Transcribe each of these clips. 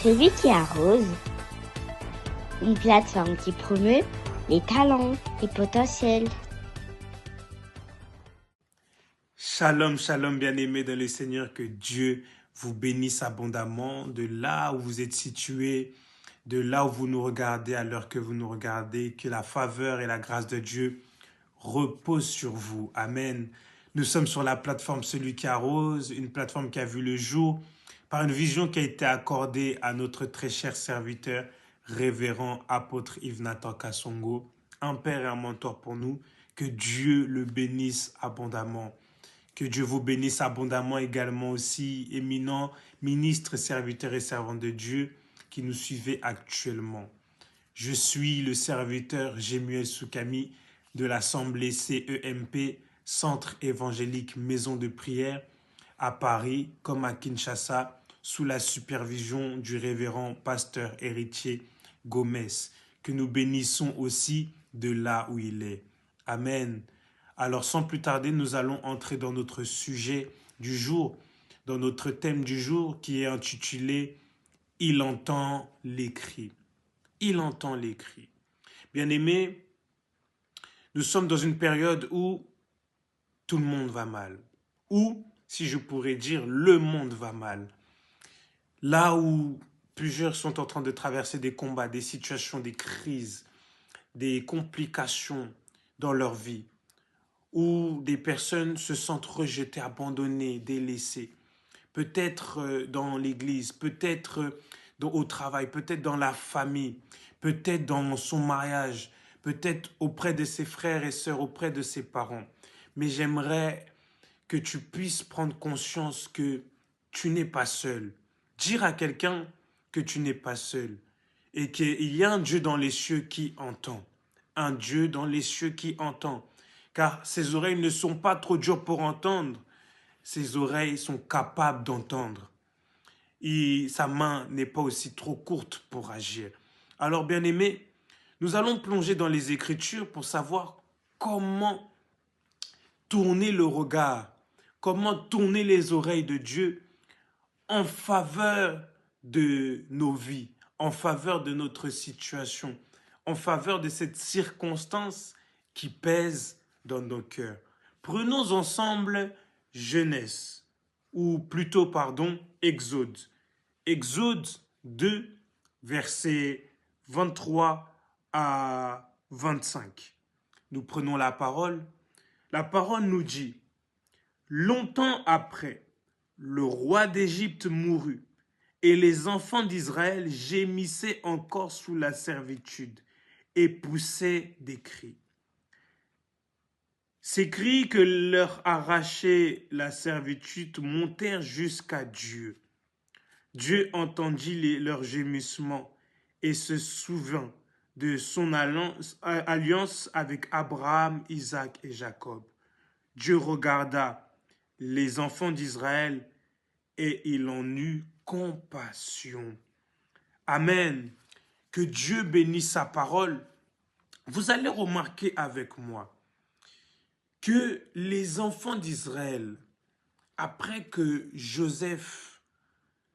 Celui qui arrose, une plateforme qui promeut les talents et potentiels. Shalom, shalom, bien-aimés dans le Seigneur, que Dieu vous bénisse abondamment de là où vous êtes situés, de là où vous nous regardez, à l'heure que vous nous regardez, que la faveur et la grâce de Dieu reposent sur vous. Amen. Nous sommes sur la plateforme Celui qui arrose, une plateforme qui a vu le jour par une vision qui a été accordée à notre très cher serviteur, révérend apôtre Yves Nathan Kassongo, un père et un mentor pour nous. Que Dieu le bénisse abondamment. Que Dieu vous bénisse abondamment également aussi, éminents ministres, serviteurs et servantes de Dieu qui nous suivez actuellement. Je suis le serviteur Jemuel Soukami de l'Assemblée CEMP, Centre évangélique Maison de prière, à Paris comme à Kinshasa, sous la supervision du révérend pasteur héritier Gomez, que nous bénissons aussi de là où il est. Amen. Alors sans plus tarder, nous allons entrer dans notre sujet du jour, dans notre thème du jour qui est intitulé « Il entend les cris ». Il entend les cris. Bien-aimés, nous sommes dans une période où tout le monde va mal. Ou, si je pourrais dire, le monde va mal. Là où plusieurs sont en train de traverser des combats, des situations, des crises, des complications dans leur vie, où des personnes se sentent rejetées, abandonnées, délaissées. Peut-être dans l'église, peut-être au travail, peut-être dans la famille, peut-être dans son mariage, peut-être auprès de ses frères et sœurs, auprès de ses parents. Mais j'aimerais que tu puisses prendre conscience que tu n'es pas seul. Dire à quelqu'un que tu n'es pas seul et qu'il y a un Dieu dans les cieux qui entend. Un Dieu dans les cieux qui entend. Car ses oreilles ne sont pas trop dures pour entendre. Ses oreilles sont capables d'entendre. Et sa main n'est pas aussi trop courte pour agir. Alors, bien-aimés, nous allons plonger dans les Écritures pour savoir comment tourner le regard, comment tourner les oreilles de Dieu en faveur de nos vies, en faveur de notre situation, en faveur de cette circonstance qui pèse dans nos cœurs. Prenons ensemble Genèse, ou plutôt, Exode. Exode 2, versets 23 à 25. Nous prenons la parole. La parole nous dit, « Longtemps après, le roi d'Égypte mourut, et les enfants d'Israël gémissaient encore sous la servitude et poussaient des cris. Ces cris que leur arrachait la servitude montèrent jusqu'à Dieu. Dieu entendit leurs gémissements et se souvint de son alliance avec Abraham, Isaac et Jacob. Dieu regarda les enfants d'Israël et il en eut compassion. » Amen. Que Dieu bénisse sa parole. Vous allez remarquer avec moi que les enfants d'Israël, après que Joseph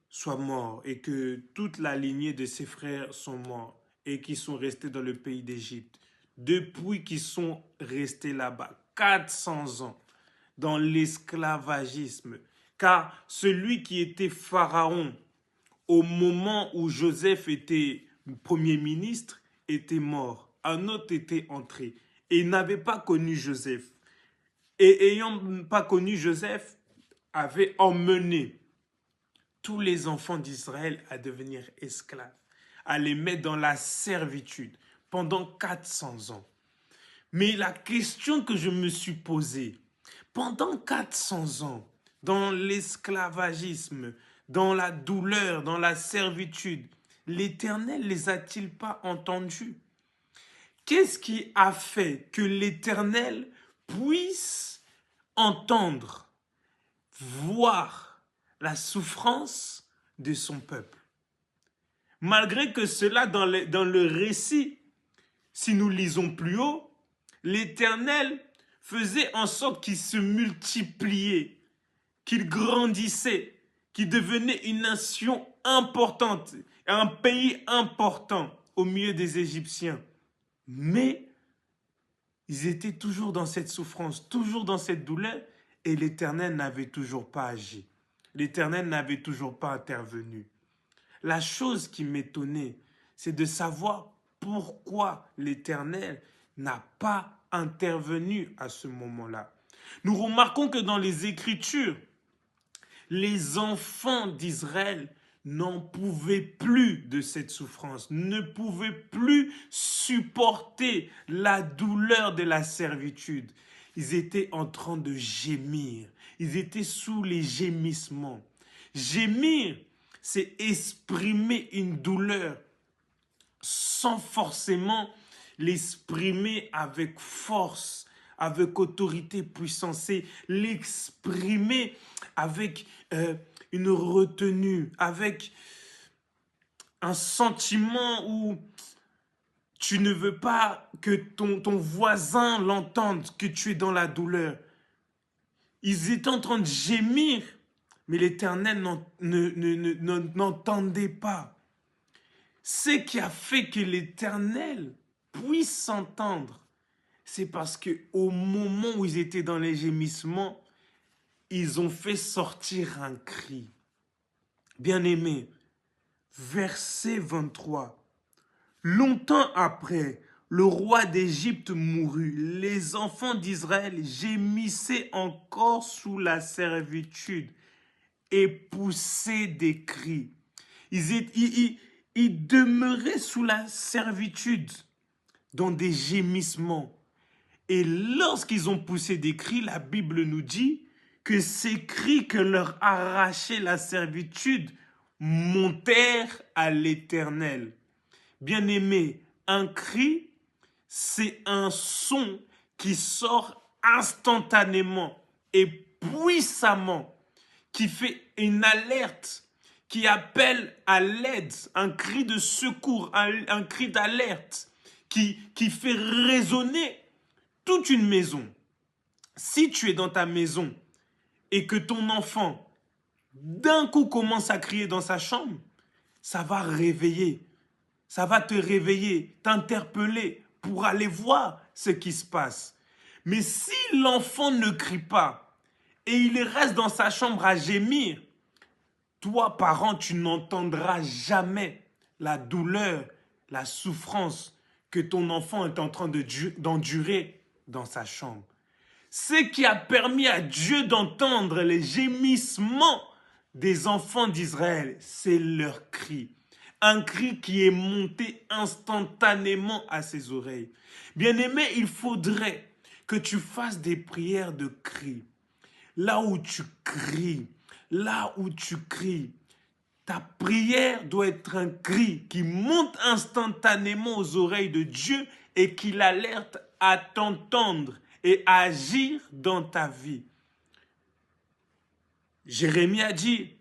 soit mort et que toute la lignée de ses frères sont morts et qui sont restés dans le pays d'Égypte, depuis qu'ils sont restés là-bas, 400 ans, dans l'esclavagisme, car celui qui était pharaon au moment où Joseph était premier ministre était mort, un autre était entré et il n'avait pas connu Joseph. Et ayant pas connu Joseph, avait emmené tous les enfants d'Israël à devenir esclaves, à les mettre dans la servitude pendant 400 ans. Mais la question que je me suis posée, pendant 400 ans, dans l'esclavagisme, dans la douleur, dans la servitude, l'Éternel les a-t-il pas entendus? Qu'est-ce qui a fait que l'Éternel puisse entendre, voir la souffrance de son peuple? Malgré que cela, dans le récit, si nous lisons plus haut, l'Éternel faisait en sorte qu'il se multipliait, qu'il grandissait, qu'il devenait une nation importante. un pays important au milieu des Égyptiens. Mais ils étaient toujours dans cette souffrance, toujours dans cette douleur, et l'Éternel n'avait toujours pas agi. L'Éternel n'avait toujours pas intervenu. La chose qui m'étonnait, c'est de savoir pourquoi l'Éternel n'a pas intervenu à ce moment-là. Nous remarquons que dans les Écritures, les enfants d'Israël n'en pouvaient plus de cette souffrance, ne pouvaient plus supporter la douleur de la servitude. Ils étaient en train de gémir, ils étaient sous les gémissements. Gémir, c'est exprimer une douleur sans forcément l'exprimer avec force, avec autorité, puissance, c'est l'exprimer avec une retenue, avec un sentiment où tu ne veux pas que ton voisin l'entende, que tu es dans la douleur. Ils étaient en train de gémir, mais l'Éternel n'entendait pas. Ce qui a fait que l'Éternel puisse s'entendre, c'est parce qu'au moment où ils étaient dans les gémissements, ils ont fait sortir un cri. Bien-aimé, verset 23. Longtemps après, le roi d'Égypte mourut. Les enfants d'Israël gémissaient encore sous la servitude et poussaient des cris. Ils demeuraient sous la servitude, dans des gémissements. Et lorsqu'ils ont poussé des cris, la Bible nous dit que ces cris que leur arrachait la servitude montèrent à l'Éternel. Bien-aimé, un cri, c'est un son qui sort instantanément et puissamment, qui fait une alerte, qui appelle à l'aide, un cri de secours, un cri d'alerte, qui fait résonner toute une maison. Si tu es dans ta maison et que ton enfant, d'un coup, commence à crier dans sa chambre, ça va réveiller, ça va te réveiller, t'interpeller pour aller voir ce qui se passe. Mais si l'enfant ne crie pas et il reste dans sa chambre à gémir, toi, parent, tu n'entendras jamais la douleur, la souffrance que ton enfant est en train d'endurer dans sa chambre. Ce qui a permis à Dieu d'entendre les gémissements des enfants d'Israël, c'est leur cri. Un cri qui est monté instantanément à ses oreilles. Bien-aimé, il faudrait que tu fasses des prières de cri. Là où tu cries, ta prière doit être un cri qui monte instantanément aux oreilles de Dieu et qui l'alerte à t'entendre et à agir dans ta vie. Jérémie a dit,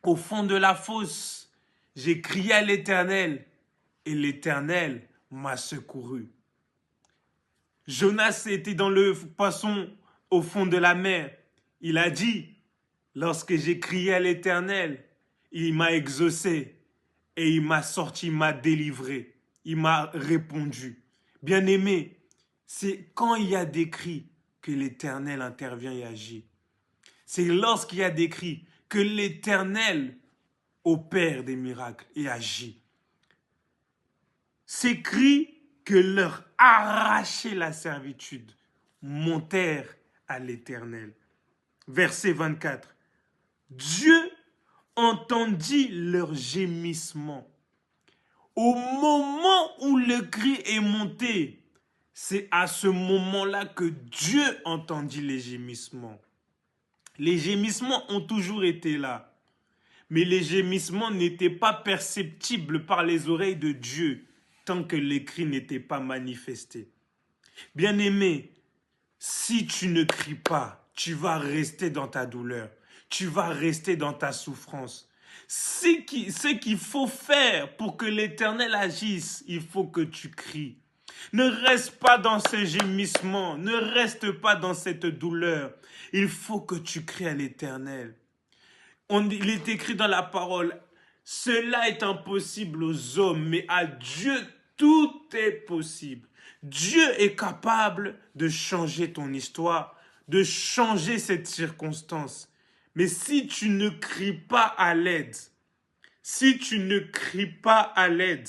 au fond de la fosse, j'ai crié à l'Éternel et l'Éternel m'a secouru. Jonas était dans le poisson au fond de la mer. Il a dit, lorsque j'ai crié à l'Éternel, il m'a exaucé et il m'a sorti, il m'a délivré, il m'a répondu. Bien-aimé, c'est quand il y a des cris que l'Éternel intervient et agit. C'est lorsqu'il y a des cris que l'Éternel opère des miracles et agit. Ces cris que leur arrachait la servitude montèrent à l'Éternel. Verset 24. Dieu entendit leur gémissement. Au moment où le cri est monté, c'est à ce moment-là que Dieu entendit les gémissements. Les gémissements ont toujours été là, mais les gémissements n'étaient pas perceptibles par les oreilles de Dieu tant que les cris n'étaient pas manifestés. Bien-aimé, si tu ne cries pas, tu vas rester dans ta douleur, tu vas rester dans ta souffrance. Ce qu'il faut faire pour que l'Éternel agisse, il faut que tu cries. Ne reste pas dans ce gémissement, ne reste pas dans cette douleur. Il faut que tu cries à l'Éternel. Il est écrit dans la parole, Cela est impossible aux hommes, mais à Dieu, tout est possible. Dieu est capable de changer ton histoire, de changer cette circonstance. Mais si tu ne cries pas à l'aide, si tu ne cries pas à l'aide,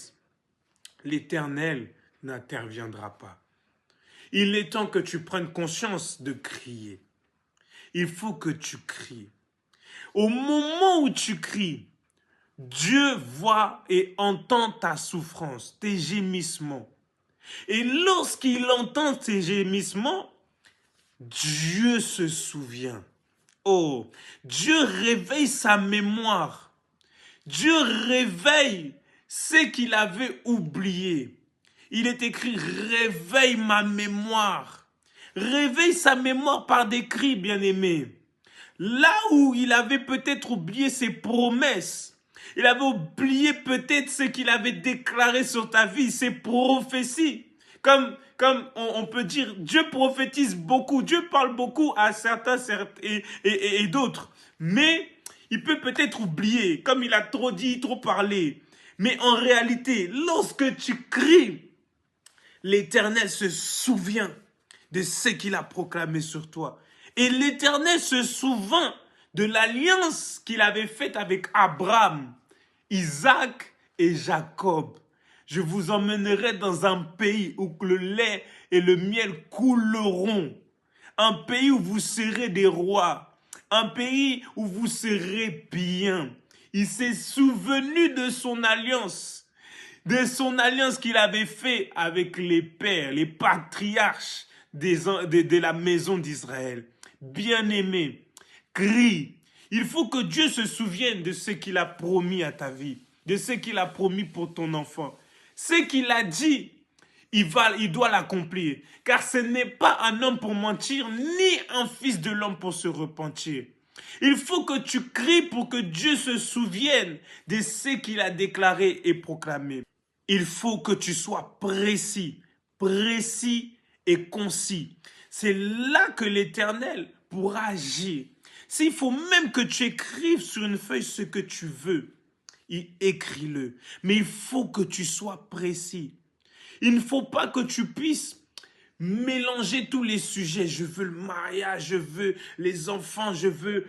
l'Éternel n'interviendra pas. Il est temps que tu prennes conscience de crier. Il faut que tu cries. Au moment où tu cries, Dieu voit et entend ta souffrance, tes gémissements. Et lorsqu'il entend tes gémissements, Dieu se souvient. Oh, Dieu réveille sa mémoire. Dieu réveille ce qu'il avait oublié. Il est écrit, réveille ma mémoire. Réveille sa mémoire par des cris, bien-aimés. Là où il avait peut-être oublié ses promesses, il avait oublié peut-être ce qu'il avait déclaré sur ta vie, ses prophéties. Comme on peut dire, Dieu prophétise beaucoup, Dieu parle beaucoup à certains et d'autres. Mais il peut peut-être oublier, comme il a trop dit, trop parlé. Mais en réalité, lorsque tu cries, l'Éternel se souvient de ce qu'il a proclamé sur toi. Et l'Éternel se souvient de l'alliance qu'il avait faite avec Abraham, Isaac et Jacob. Je vous emmènerai dans un pays où le lait et le miel couleront. Un pays où vous serez des rois. Un pays où vous serez bien. Il s'est souvenu de son alliance qu'il avait fait avec les pères, les patriarches de la maison d'Israël. Bien-aimé, crie. Il faut que Dieu se souvienne de ce qu'il a promis à ta vie, de ce qu'il a promis pour ton enfant. Ce qu'il a dit, il doit l'accomplir. Car ce n'est pas un homme pour mentir, ni un fils de l'homme pour se repentir. Il faut que tu cries pour que Dieu se souvienne de ce qu'il a déclaré et proclamé. Il faut que tu sois précis et concis. C'est là que l'Éternel pourra agir. S'il faut même que tu écrives sur une feuille ce que tu veux, écris-le. Mais il faut que tu sois précis. Il ne faut pas que tu puisses mélanger tous les sujets. Je veux le mariage, je veux les enfants, je veux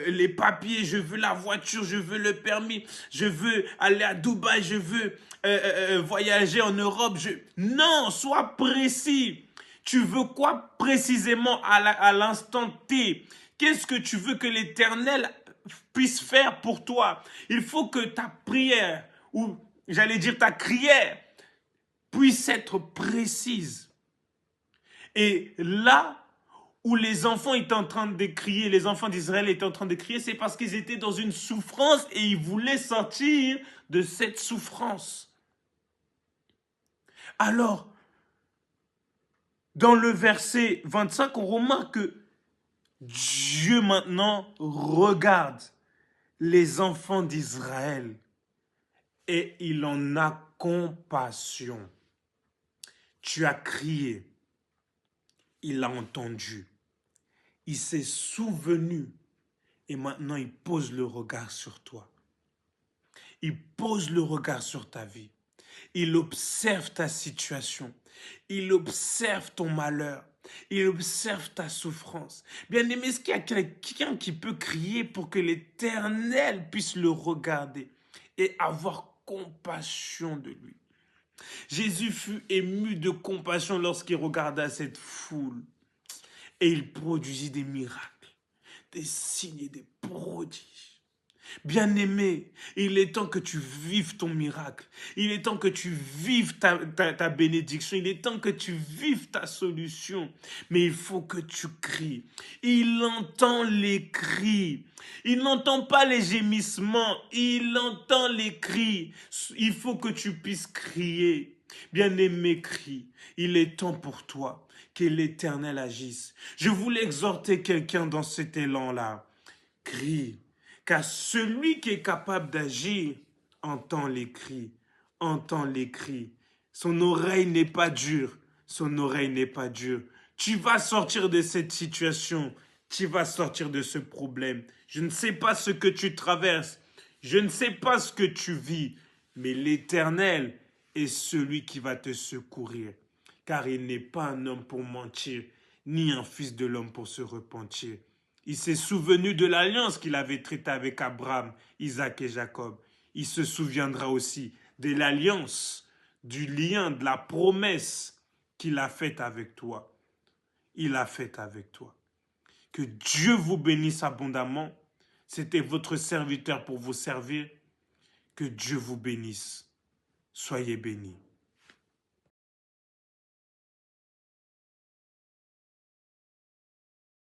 les papiers, je veux la voiture, je veux le permis, je veux aller à Dubaï, je veux voyager en Europe. Non, sois précis. Tu veux quoi précisément à l'instant T? Qu'est-ce que tu veux que l'Éternel puisse faire pour toi? Il faut que ta prière, ou j'allais dire ta crière, puisse être précise. Et là où les enfants étaient en train de crier, les enfants d'Israël étaient en train de crier, c'est parce qu'ils étaient dans une souffrance et ils voulaient sortir de cette souffrance. Alors, dans le verset 25, on remarque que Dieu maintenant regarde les enfants d'Israël et il en a compassion. Tu as crié, il a entendu, il s'est souvenu et maintenant il pose le regard sur toi. Il pose le regard sur ta vie. Il observe ta situation. Il observe ton malheur. Il observe ta souffrance. Bien-aimé, est-ce qu'il y a quelqu'un qui peut crier pour que l'Éternel puisse le regarder et avoir compassion de lui? Jésus fut ému de compassion lorsqu'il regarda cette foule et il produisit des miracles, des signes et des prodiges. Bien-aimé, il est temps que tu vives ton miracle. Il est temps que tu vives ta bénédiction. Il est temps que tu vives ta solution. Mais il faut que tu cries. Il entend les cris. Il n'entend pas les gémissements. Il entend les cris. Il faut que tu puisses crier. Bien-aimé, crie. Il est temps pour toi que l'Éternel agisse. Je voulais exhorter quelqu'un dans cet élan-là. Crie. Car celui qui est capable d'agir entend les cris, entend les cris. Son oreille n'est pas dure, son oreille n'est pas dure. Tu vas sortir de cette situation, tu vas sortir de ce problème. Je ne sais pas ce que tu traverses, Je ne sais pas ce que tu vis, mais l'Éternel est celui qui va te secourir. Car il n'est pas un homme pour mentir, ni un fils de l'homme pour se repentir. Il s'est souvenu de l'alliance qu'il avait traitée avec Abraham, Isaac et Jacob. Il se souviendra aussi de l'alliance, du lien, de la promesse qu'il a faite avec toi. Il a faite avec toi. Que Dieu vous bénisse abondamment. C'était votre serviteur pour vous servir. Que Dieu vous bénisse. Soyez bénis.